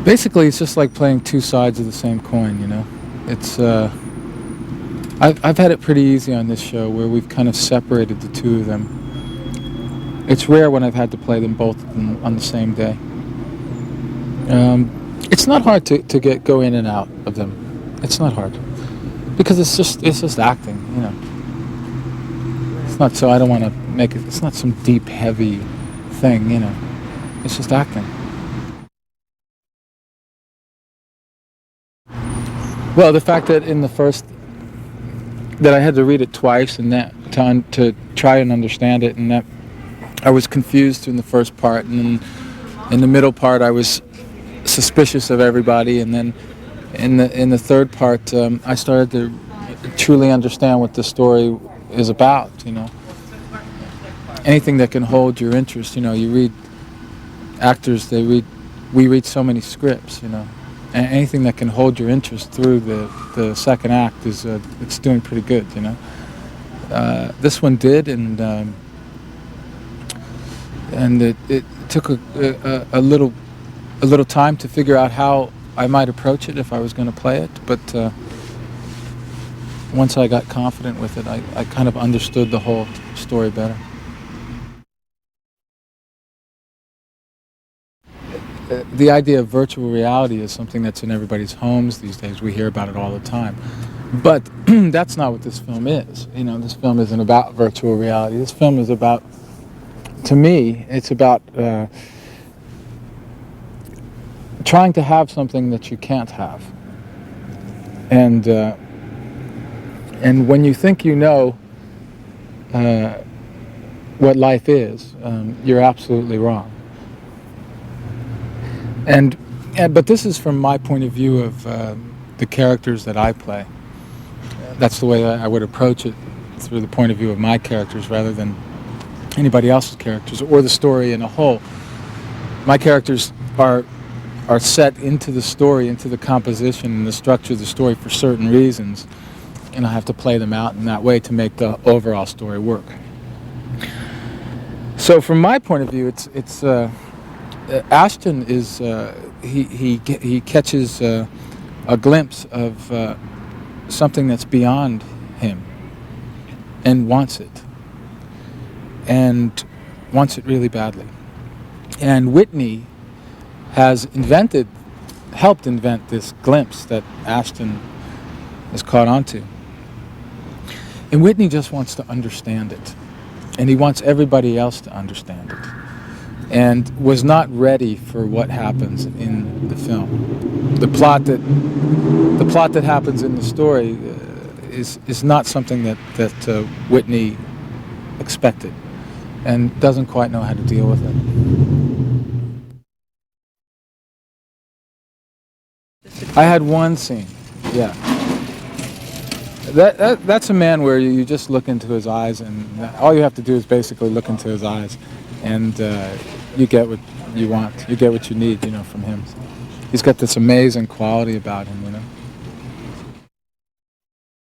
Basically, it's just like playing two sides of the same coin, you know? It's, I've had it pretty easy on this show where we've kind of separated the two of them. It's rare when I've had to play them both on the same day. It's not hard to go in and out of them. It's not hard. Because it's just acting, you know. It's not so, I don't want to make it, it's not some deep, heavy thing, you know. It's just acting. Well, the fact that in the first, that I had to read it twice and that to try and understand it, and that I was confused in the first part, and then in the middle part I was suspicious of everybody, and then in the third part I started to truly understand what the story is about, you know. Anything that can hold your interest, you know. You read actors, we read so many scripts, you know. And anything that can hold your interest through the second act is it's doing pretty good, you know. This one did, and it took a little time to figure out how I might approach it if I was going to play it. But once I got confident with it, I kind of understood the whole story better. The idea of virtual reality is something that's in everybody's homes these days. We hear about it all the time. But that's not what this film is. You know, this film isn't about virtual reality. This film is about, to me, it's about trying to have something that you can't have. And when you think you know what life is, you're absolutely wrong. But this is from my point of view of the characters that I play. That's the way I would approach it, through the point of view of my characters rather than anybody else's characters or the story in a whole. My characters are set into the story, into the composition and the structure of the story for certain reasons, and I have to play them out in that way to make the overall story work. So from my point of view, it's Ashton is he catches a glimpse of something that's beyond him and wants it really badly. And Whitney has helped invent this glimpse that Ashton is caught onto. And Whitney just wants to understand it, and he wants everybody else to understand it, and was not ready for what happens in the film. The plot that happens in the story is not something that Whitney expected, and doesn't quite know how to deal with it. I had one scene, yeah. That's a man where you just look into his eyes, and all you have to do is basically look into his eyes, and you get what you want. You get what you need, you know, from him. He's got this amazing quality about him, you know.